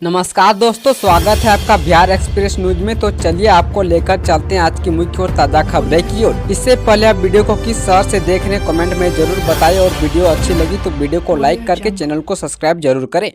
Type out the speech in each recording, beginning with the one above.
नमस्कार दोस्तों, स्वागत है आपका बिहार एक्सप्रेस न्यूज में। तो चलिए आपको लेकर चलते हैं आज की मुख्य और ताज़ा खबरें की ओर। इससे पहले आप वीडियो को किस शहर से देख रहे हैं कमेंट में जरूर बताएं और वीडियो अच्छी लगी तो वीडियो को लाइक करके चैनल को सब्सक्राइब जरूर करें।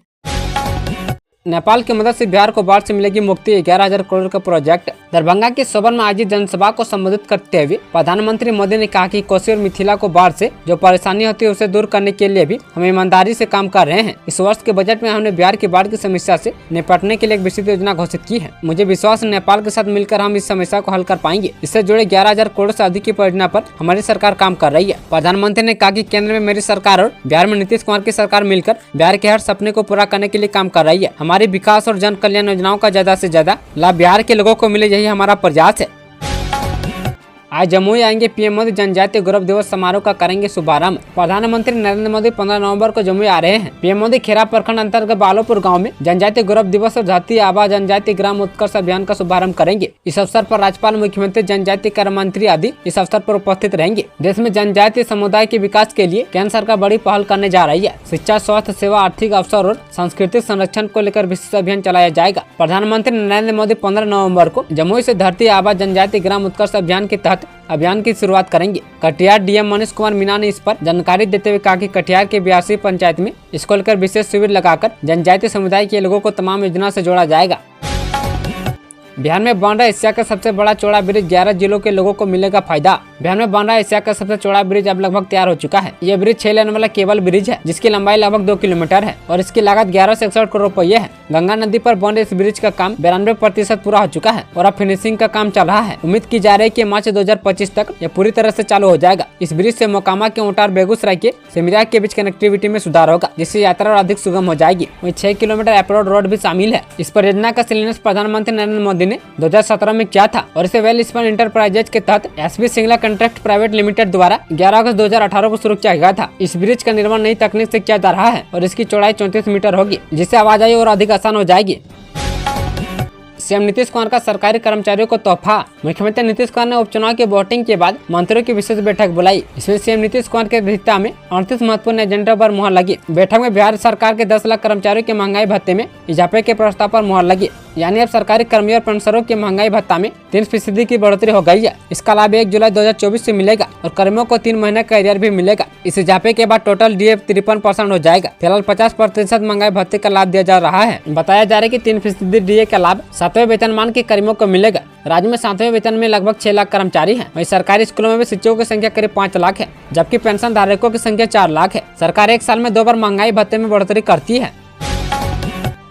नेपाल की मदद से बिहार को बाढ़ से मिलेगी मुक्ति। 11,000 करोड़ का प्रोजेक्ट। दरभंगा के सोबन में आयोजित जनसभा को संबोधित करते हुए प्रधानमंत्री मोदी ने कहा कि कोसी और मिथिला को बाढ़ से जो परेशानी होती है उसे दूर करने के लिए भी हम ईमानदारी से काम कर रहे हैं। इस वर्ष के बजट में हमने बिहार की बाढ़ की समस्या से निपटने के लिए एक विस्तृत योजना घोषित की है। मुझे विश्वास है नेपाल के साथ मिलकर हम इस समस्या को हल कर पाएंगे। इससे जुड़े 11,000 करोड़ से अधिक की परियोजना पर हमारी सरकार काम कर रही है। प्रधानमंत्री ने कहा कि केंद्र में मेरी सरकार और बिहार में नीतीश कुमार की सरकार मिलकर बिहार के हर सपने को पूरा करने के लिए काम कर रही है। हमारी विकास और जन कल्याण योजनाओं का ज्यादा से ज्यादा लाभ बिहार के लोगों को मिले, यही हमारा प्रयास है। आज जमुई आएंगे पीएम मोदी। जनजातीय गौरव दिवस समारोह का करेंगे शुभारंभ। प्रधानमंत्री नरेंद्र मोदी 15 नवंबर को जमुई आ रहे हैं। पीएम मोदी खेरा प्रखंड अंतर्गत बालोपुर गांव में जनजातीय गौरव दिवस और धरती आबा जनजातीय ग्राम उत्कर्ष अभियान का शुभारंभ करेंगे। इस अवसर पर राज्यपाल, मुख्यमंत्री, जनजातीय कार्य मंत्री आदि इस अवसर पर उपस्थित रहेंगे। देश में जनजातीय समुदाय के विकास के लिए केंद्र सरकार बड़ी पहल करने जा रही है। शिक्षा, स्वास्थ्य सेवा, आर्थिक अवसर और सांस्कृतिक संरक्षण को लेकर विशेष अभियान चलाया जाएगा। प्रधानमंत्री नरेंद्र मोदी 15 नवम्बर को जमुई से धरती आबा जनजातीय ग्राम उत्कर्ष अभियान के तहत अभियान की शुरुआत करेंगे। कटिहार डीएम मनीष कुमार मीणा ने इस पर जानकारी देते हुए कहा कि कटिहार के 82 पंचायत में इसको लेकर विशेष शिविर लगाकर जनजातीय समुदाय के लोगों को तमाम योजना से जोड़ा जाएगा। बिहार में बन रहा एशिया का सबसे बड़ा चौड़ा ब्रिज, 11 जिलों के लोगों को मिलेगा फायदा। बिहार में बन रहा एशिया का सबसे चौड़ा ब्रिज अब लगभग तैयार हो चुका है। यह ब्रिज 6 लेन वाला केबल ब्रिज है जिसकी लंबाई लगभग 2 किलोमीटर है और इसकी लागत 1161 करोड़ रुपये है। गंगा नदी पर बन रहे इस ब्रिज का काम 92% पूरा हो चुका है और अब फिनिशिंग का काम चल रहा है। उम्मीद की जा रही है कि मार्च 2025 तक यह पूरी तरह से चालू हो जाएगा। इस ब्रिज से मोकामा के ऊंटा और बेगूसराय के सिमरिया के बीच कनेक्टिविटी में सुधार होगा, जिससे यात्रा और अधिक सुगम हो जाएगी। वहीं 6 किलोमीटर एयरपोर्ट रोड भी शामिल है। इस परियोजना का शिलान्यास प्रधानमंत्री नरेंद्र मोदी ने 2017 में किया था और इसे वेल स्पन इंटरप्राइजेज के तहत SB Singla contract private limited द्वारा 11 अगस्त 2018 को शुरू किया गया था। इस ब्रिज का निर्माण नई तकनीक से किया जा रहा है और इसकी चौड़ाई 34 मीटर होगी, जिससे आवाजाही और अधिक आसान हो जाएगी। सीएम नीतीश कुमार का सरकारी कर्मचारियों को तोहफा। मुख्यमंत्री नीतीश कुमार ने उपचुनाव की वोटिंग के बाद मंत्रियों की विशेष बैठक बुलाई। इसमें सीएम नीतीश कुमार की अध्यक्षता में 38 महत्वपूर्ण एजेंडों पर मुहर लगी। बैठक में बिहार सरकार के 10 लाख कर्मचारियों के महंगाई भत्ते में इजाफे के प्रस्ताव पर मुहर लगी। यानी अब सरकारी कर्मियों और पेंशनरों के महंगाई भत्ता में 3% की बढ़ोतरी हो गई है। इसका लाभ 1 जुलाई 2024 से मिलेगा और कर्मियों को 3 महीने का एरियर भी मिलेगा। इस इजाफे के बाद टोटल डीए 53% हो जाएगा। फिलहाल 50% महंगाई भत्ते का लाभ दिया जा रहा है। बताया जा रहा है कि 3% डीए का लाभ 7वें वेतनमान के कर्मियों को मिलेगा। राज्य में 7वें वेतन में लगभग 6 लाख कर्मचारी हैं। वहीं सरकारी स्कूलों में भी शिक्षकों की संख्या करीब 5 लाख है, जबकि पेंशन धारकों की संख्या 4 लाख है। सरकार एक साल में 2 बार महंगाई भत्ते में बढ़ोतरी करती है।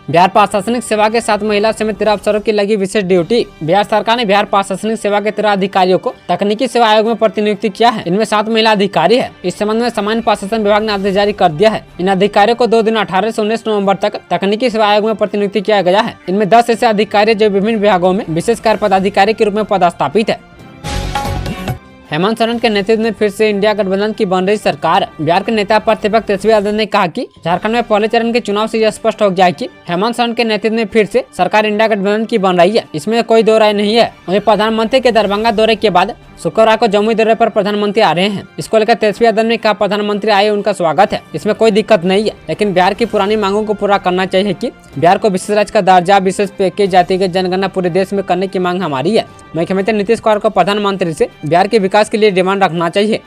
बिहार प्रशासनिक सेवा के 7 महिला समेत 13 अफसरों की लगी विशेष ड्यूटी। बिहार सरकार ने बिहार प्रशासनिक सेवा के 13 अधिकारियों को तकनीकी सेवा आयोग में प्रतिनियुक्ति किया है। इनमें 7 महिला अधिकारी है। इस संबंध में सामान्य प्रशासन विभाग ने आदेश जारी कर दिया है। इन अधिकारियों को 2 दिन 18 से 19 नवंबर तक तकनीकी सेवा आयोग में प्रतिनियुक्ति किया गया है। इनमें 10 ऐसे अधिकारी जो विभिन्न विभागों में विशेष कार्य पदाधिकारी के रूप में पदस्थापित है। हेमंत सोरेन के नेतृत्व में फिर से इंडिया गठबंधन की बन रही सरकार। बिहार के नेता प्रतिपक्ष तेजस्वी यादव ने कहा कि झारखंड में पहले चरण के चुनाव से यह स्पष्ट हो गया है कि हेमंत सोरेन के नेतृत्व में फिर से सरकार इंडिया गठबंधन की बन रही है। इसमें कोई दो राय नहीं है। वहीं प्रधानमंत्री के दरभंगा दौरे के बाद शुक्रवार को जमुई दौरे पर प्रधानमंत्री आ रहे हैं। इसको लेकर तेजस्वी यादव ने कहा, प्रधानमंत्री आए, उनका स्वागत है, इसमें कोई दिक्कत नहीं है, लेकिन बिहार की पुरानी मांगों को पूरा करना चाहिए कि बिहार को विशेष राज्य का दर्जा, विशेष पैकेज, जातिगत जनगणना पूरे देश में करने की मांग हमारी है। मुख्यमंत्री नीतीश कुमार को प्रधानमंत्री से बिहार के विकास के लिए डिमांड रखना चाहिए।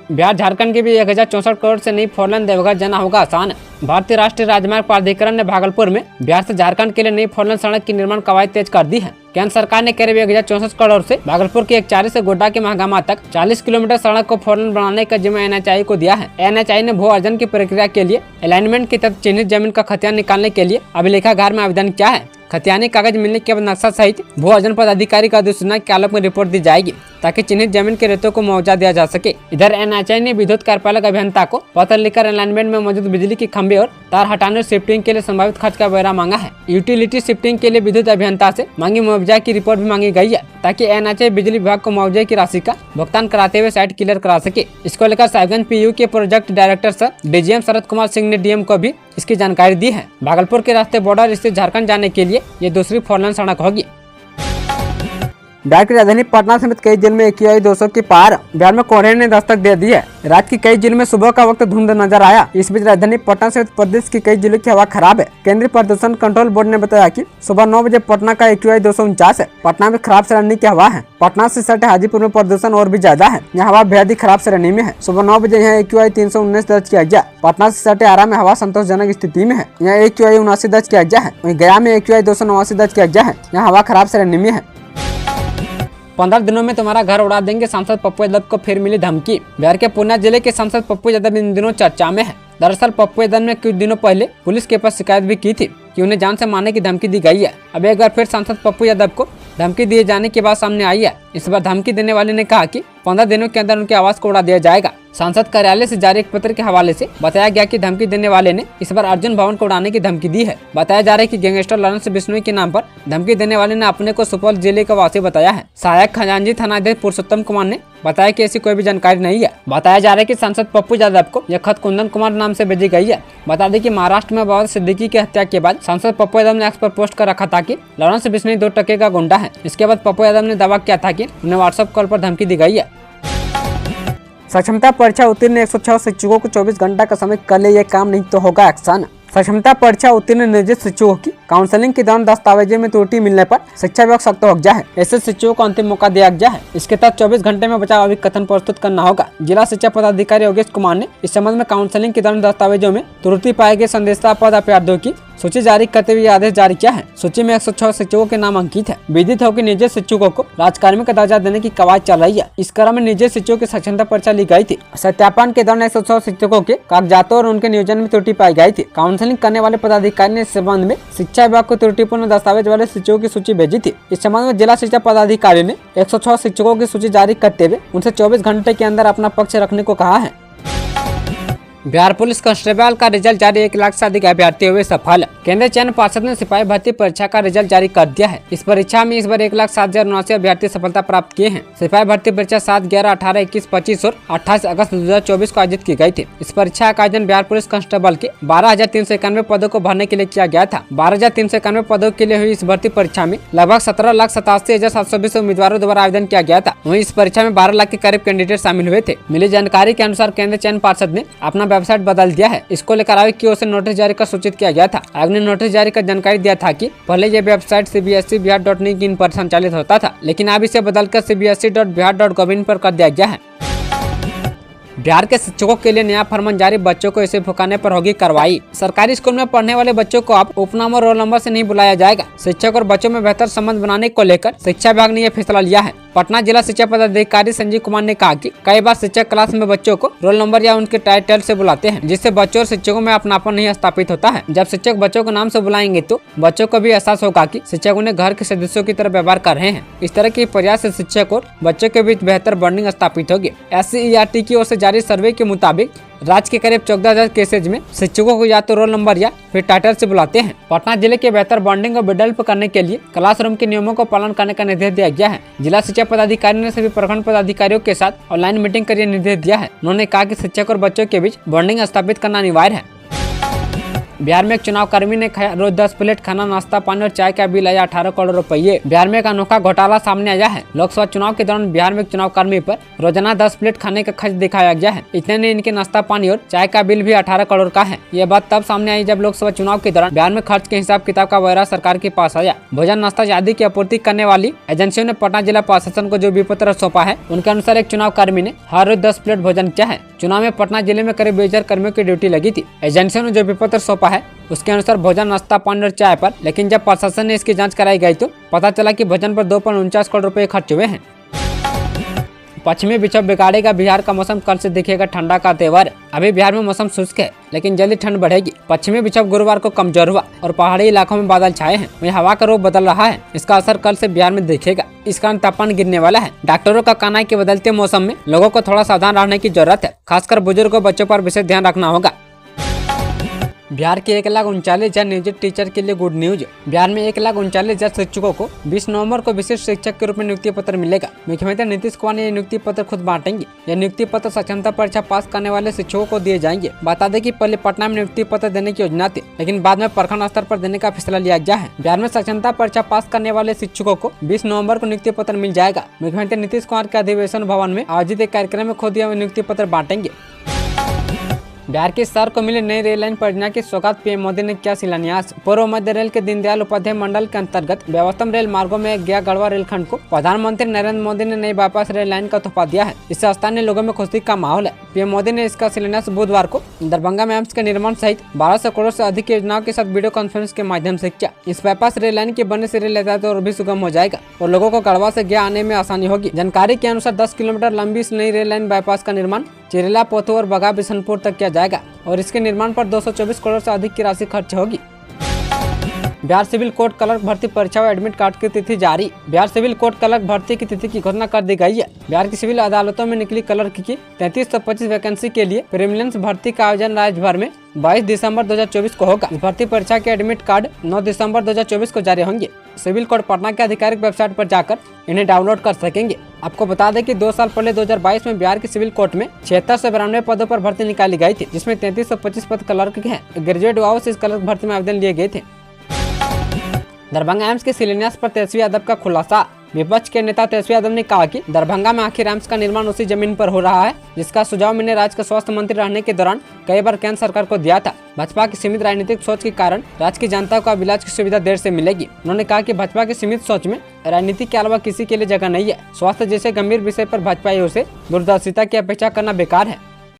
बिहार झारखंड के भी 1064 करोड़ से नई 4 लेन देवघर जाना होगा आसान। भारतीय राष्ट्रीय राजमार्ग प्राधिकरण ने भागलपुर में बिहार से झारखंड के लिए नई 4 लेन सड़क की निर्माण कवायद तेज कर दी है। केंद्र सरकार ने करीब 1064 करोड़ से भागलपुर के एकचारी से गोड्डा के महागामा तक 40 किलोमीटर सड़क को 4 लेन बनाने का जिम्मा एनएचआई को दिया है। एनएचआई ने भू अर्जन की प्रक्रिया के लिए अलाइनमेंट के तहत चिन्हित जमीन का खतियान निकालने के लिए अभिलेखागार में आवेदन किया है। खतियानी कागज मिलने के बाद नक्शा सहित भू अर्जन पदाधिकारी का अधिसूचना के आलोक में रिपोर्ट दी जाएगी ताकि चिन्हित जमीन के रेतों को मुआवजा दिया जा सके। इधर एनएचआई ने विद्युत कार्यपालक अभियंता को पत्र लिखकर अलाइनमेंट में मौजूद बिजली के खंभे और तार हटाने और शिफ्टिंग के लिए संभावित खर्च का ब्यौरा मांगा है। यूटिलिटी शिफ्टिंग के लिए विद्युत अभियंता से मांगी मुआवजा की रिपोर्ट भी मांगी गई है ताकि एनएचआई बिजली विभाग को मुआवजे की राशि का भुगतान कराते हुए साइट क्लियर करा सके। इसको लेकर साहिबगंज पीयू के project director sir DGM Sharad Kumar Singh ने डीएम को भी इसकी जानकारी दी है। भागलपुर के रास्ते बॉर्डर स्थित झारखंड जाने के लिए ये दूसरी 4 लेन सड़क होगी। बिहार की राजधानी पटना समेत कई जिलों में AQI 200 की पार। बिहार में कोहरे ने दस्तक दे दी है। राज्य की कई जिलों में सुबह का वक्त धुंध नजर आया। इस बीच राजधानी पटना समेत प्रदेश की कई जिलों की हवा खराब है। केंद्रीय प्रदूषण कंट्रोल बोर्ड ने बताया कि सुबह 9 बजे पटना का AQI 249 है। पटना में खराब श्रेणी की हवा है। पटना से सटे हाजीपुर में प्रदूषण और भी ज्यादा है। यहाँ हवा बेहद ही खराब श्रेणी में है। सुबह 9 बजे यहाँ AQI 319 दर्ज किया गया। पटना से सटे आरा में हवा संतोषजनक स्थिति में है। यहाँ AQI 79 दर्ज किया गया है। वहीं गया में AQI 289 दर्ज किया गया है। यहाँ हवा खराब श्रेणी में है। 15 दिनों में तुम्हारा घर उड़ा देंगे, सांसद पप्पू यादव को फिर मिली धमकी। बिहार के पूर्णिया जिले के सांसद पप्पू यादव इन दिनों चर्चा में है। दरअसल पप्पू यादव ने कुछ दिनों पहले पुलिस के पास शिकायत भी की थी कि उन्हें जान से मारने की धमकी दी गई है। अब एक बार फिर सांसद पप्पू यादव को धमकी दिए जाने की बात सामने आई है। इस बार धमकी देने वाले ने कहा कि 15 दिनों के अंदर उनके आवास को उड़ा दिया जाएगा। सांसद कार्यालय से जारी एक पत्र के हवाले से बताया गया कि धमकी देने वाले ने इस बार अर्जुन भवन को उड़ाने की धमकी दी है। बताया जा रहा है कि गैंगस्टर लॉरेंस बिश्नोई के नाम पर धमकी देने वाले ने अपने को सुपौल जिले का वासी बताया है। सहायक खजांची थानाध्यक्ष पुरुषोत्तम कुमार ने बताया कि ऐसी कोई भी जानकारी नहीं है। बताया जा रहा है कि सांसद पप्पू यादव को यह खत कुंदन कुमार नाम से भेजी गई है। बता दें कि महाराष्ट्र में बाबा सिद्दीकी की हत्या के बाद सांसद पप्पू यादव ने एक्स पर पोस्ट कर रखा था कि लॉरेंस बिश्नोई 2 टके का गुंडा है। इसके बाद पप्पू यादव ने दावा किया था कि उन्हें व्हाट्सएप कॉल पर धमकी दी गई है। सक्षमता परीक्षा उत्तीर्ण 106 शिक्षकों को 24 घंटा का समय कर ले, ये काम नहीं तो होगा एक्शन। सक्षमता परीक्षा उत्तीर्ण नियोजित शिक्षकों की काउंसलिंग के दौरान दस्तावेजों में त्रुटि मिलने पर शिक्षा विभाग सख्त हो गया है। ऐसे शिक्षकों को अंतिम मौका दिया गया है। इसके तहत 24 घंटे में बचाव अभिकथन प्रस्तुत करना होगा। जिला शिक्षा पदाधिकारी योगेश कुमार ने इस संबंध में काउंसलिंग के दौरान दस्तावेजों में त्रुटि पाए गए संदेशापद अभ्यर्थियों की सूची जारी करते हुए आदेश जारी किया है। सूची में 106 शिक्षकों के नाम अंकित है। विदित हो कि निजी शिक्षकों को राजकार्मिक का दर्जा देने की कवायद चल रही है। इस क्रम में निजी शिक्षकों की सक्षमता परीक्षा ली गई थी। सत्यापन के दौरान 106 शिक्षकों के कागजातों और उनके नियोजन में त्रुटि पाई गई थी। काउंसलिंग करने वाले पदाधिकारी ने इस संबंध में शिक्षा विभाग को त्रुटिपूर्ण दस्तावेज वाले शिक्षकों की सूची भेजी थी। इस संबंध में जिला शिक्षा पदाधिकारी ने 106 शिक्षकों की सूची जारी करते हुए उनसे 24 घंटे के अंदर अपना पक्ष रखने को कहा है। बिहार पुलिस कांस्टेबल का रिजल्ट जारी, 1 लाख से अधिक अभ्यर्थी हुए सफल। केंद्रीय चयन पर्षद ने सिपाही भर्ती परीक्षा का रिजल्ट जारी कर दिया है। इस परीक्षा में इस बार 1,07,079 अभ्यर्थी सफलता प्राप्त किए हैं। सिपाही भर्ती परीक्षा 7, 11, 18, 21, 25 और 28 अगस्त 2024 को आयोजित की गई थी। इस परीक्षा का आयोजन बिहार पुलिस कांस्टेबल के 12,391 पदों को भरने के लिए किया गया था। 12,391 पदों के लिए हुई इस भर्ती परीक्षा में लगभग 17,87,720 उम्मीदवारों द्वारा आवेदन किया गया था। वहीं इस परीक्षा में 12 लाख के करीब कैंडिडेट शामिल हुए थे। मिली जानकारी के अनुसार केंद्रीय चयन पर्षद ने अपना वेबसाइट बदल दिया है। इसको लेकर आयोग की ओर से नोटिस जारी कर सूचित किया गया था। आयोग ने नोटिस जारी कर जानकारी दिया था कि पहले यह वेबसाइट cbscbihar.in पर संचालित होता था, लेकिन अब इसे बदलकर cbsc.bihar.gov.in पर कर दिया गया है। बिहार के शिक्षकों के लिए नया फरमान जारी, बच्चों को इसे भुकाने पर होगी कार्रवाई। सरकारी स्कूल में पढ़ने वाले बच्चों को अब उपनाम और रोल नंबर से नहीं बुलाया जाएगा। शिक्षक और बच्चों में बेहतर संबंध बनाने को लेकर शिक्षा विभाग ने यह फैसला लिया है। पटना जिला शिक्षा पदाधिकारी संजीव कुमार ने कहा कि कई बार शिक्षक क्लास में बच्चों को रोल नंबर या उनके टाइटल से बुलाते हैं, जिससे बच्चों और शिक्षकों में अपनापन नहीं स्थापित होता है। जब शिक्षक बच्चों को नाम से बुलाएंगे तो बच्चों को भी एहसास होगा कि शिक्षक उन्हें घर के सदस्यों की तरह व्यवहार कर रहे हैं। इस तरह के प्रयास से शिक्षक और बच्चों के बीच बेहतर बॉन्डिंग स्थापित होगी। SCERT की ओर से जारी सर्वे के मुताबिक राज्य के करीब 14,000 केसेज में शिक्षकों को या तो रोल नंबर या फिर टाइटल से बुलाते हैं। पटना जिले के बेहतर बॉन्डिंग और विकल्प करने के लिए क्लासरूम के नियमों को पालन करने का निर्देश दिया गया है। जिला शिक्षा पदाधिकारी ने सभी प्रखंड पदाधिकारियों के साथ ऑनलाइन मीटिंग कर निर्देश दिया है। उन्होंने कहा कि शिक्षक और बच्चों के बीच बॉन्डिंग स्थापित करना अनिवार्य है। बिहार में एक चुनाव कर्मी ने खाया रोज 10 प्लेट खाना, नाश्ता, पानी और चाय का बिल आया 18 करोड़ रुपये। बिहार में एक अनोखा घोटाला सामने आया है। लोकसभा चुनाव के दौरान बिहार में एक चुनाव कर्मी पर रोजाना 10 प्लेट खाने का खर्च दिखाया गया है। इतने ने इनके नाश्ता पानी और चाय का बिल भी 18 करोड़ का है। ये बात तब सामने आई जब लोकसभा चुनाव के दौरान बिहार में खर्च के हिसाब किताब का ब्यौरा सरकार के पास आया। भोजन, नाश्ता आदि की आपूर्ति करने वाली एजेंसियों ने पटना जिला प्रशासन को जो विपत्र सौंपा है, उनके अनुसार एक चुनाव कर्मी ने हर रोज 10 प्लेट भोजन किया है। चुनाव में पटना जिले में करीब 20,000 कर्मियों की ड्यूटी लगी थी। एजेंसियों ने जो विपत्र सौंपा है उसके अनुसार भोजन, नाश्ता, पानी और चाय पर, लेकिन जब प्रशासन ने इसकी जांच कराई गई तो पता चला कि भोजन पर 2.49 करोड़ रुपए खर्च हुए हैं। पश्चिमी विक्षोभ बिगाड़ेगा बिहार का मौसम, कल से दिखेगा ठंडा का तेवर। अभी बिहार में मौसम शुष्क है, लेकिन जल्दी ठंड बढ़ेगी। पश्चिमी विक्षोभ गुरुवार को कमजोर हुआ और पहाड़ी इलाकों में बादल छाए हैं। वहीं हवा का रुख बदल रहा है। इसका असर कल से बिहार में दिखेगा। इस कारण तापमान गिरने वाला है। डॉक्टरों का कहना है कि बदलते मौसम में लोगों को थोड़ा सावधान रहने की जरूरत है। खासकर बुजुर्गों और बच्चों पर विशेष ध्यान रखना होगा। बिहार के 1,39,000 नियोजित टीचर के लिए गुड न्यूज। बिहार में 1,39,000 शिक्षकों को 20 नवंबर को विशिष्ट शिक्षक के रूप में नियुक्ति पत्र मिलेगा। मुख्यमंत्री नीतीश कुमार ने ये नियुक्ति पत्र खुद बांटेंगे। यह नियुक्ति पत्र सक्षमता परीक्षा पास करने वाले शिक्षकों को दिए जाएंगे। बता दें कि पहले पटना में नियुक्ति पत्र देने की योजना थी, लेकिन बाद में प्रखंड स्तर पर देने का फैसला लिया गया है। बिहार में सक्षमता परीक्षा पास करने वाले शिक्षकों को 20 नवंबर को नियुक्ति पत्र मिल जाएगा। मुख्यमंत्री नीतीश कुमार के अधिवेशन भवन में आयोजित एक कार्यक्रम में खुद यह नियुक्ति पत्र बांटेंगे। बिहार के शहर को मिली नई रेल लाइन परियोजना की सौगात पीएम मोदी ने किया शिलान्यास। पूर्व मध्य रेल के दीनदयाल उपाध्याय मंडल के अंतर्गत व्यवस्थम रेल मार्गों में गया गढ़वा रेलखंड को प्रधानमंत्री नरेंद्र मोदी ने नई बाईपास रेल लाइन का तोहफा दिया है। इससे स्थानीय लोगों में खुशी का माहौल है। पीएम मोदी ने इसका शिलान्यास बुधवार को दरभंगा में एम्स के निर्माण सहित 1200 करोड़ से अधिक योजनाओं के साथ वीडियो कॉन्फ्रेंस के माध्यम से किया। इस बाईपास रेल लाइन के बनने से रेल यातायात और भी सुगम हो जाएगा और लोगों को गढ़वा से गया आने में आसानी होगी। जानकारी के अनुसार 10 किलोमीटर लंबी इस नई रेल लाइन बाईपास का निर्माण चिरेला, पोथो और बगा बिशनपुर तक किया जाएगा और इसके निर्माण पर 224 करोड़ से अधिक की राशि खर्च होगी। बिहार सिविल कोर्ट क्लर्क भर्ती परीक्षा व एडमिट कार्ड की तिथि जारी। बिहार सिविल कोर्ट क्लर्क भर्ती की तिथि की घोषणा कर दी गई है। बिहार की सिविल अदालतों में निकली क्लर्क की 3325 वैकेंसी के लिए प्रीलिम्स भर्ती का आयोजन राज्य भर में 22 दिसंबर 2024 को होगा। इस भर्ती परीक्षा के एडमिट कार्ड 9 दिसंबर 2024 को जारी होंगे। सिविल कोर्ट पटना के आधिकारिक वेबसाइट पर जाकर इन्हें डाउनलोड कर सकेंगे। आपको बता दें कि 2 साल पहले 2022 में बिहार की सिविल कोर्ट में 7692 पदों पर भर्ती निकाली गई थी, जिसमें 3325 पद क्लर्क के हैं। ग्रेजुएट युवाओं से इस क्लर्क भर्ती में आवेदन लिए गए थे। दरभंगा एम्स के शिलान्यास पर तेजस्वी यादव का खुलासा। विपक्ष के नेता तेजस्वी यादव ने कहा कि दरभंगा में आखिर एम्स का निर्माण उसी जमीन पर हो रहा है जिसका सुझाव मैंने राज्य के स्वास्थ्य मंत्री रहने के दौरान कई बार केंद्र सरकार को दिया था। भाजपा की सीमित राजनीतिक सोच के कारण राज्य की जनता को अब इलाज की सुविधा देर से मिलेगी। उन्होंने कहा कि भाजपा की सीमित सोच में राजनीति के अलावा किसी के लिए जगह नहीं है। स्वास्थ्य जैसे गंभीर विषय पर भाजपाइयों से दूरदर्शिता की अपेक्षा करना बेकार है।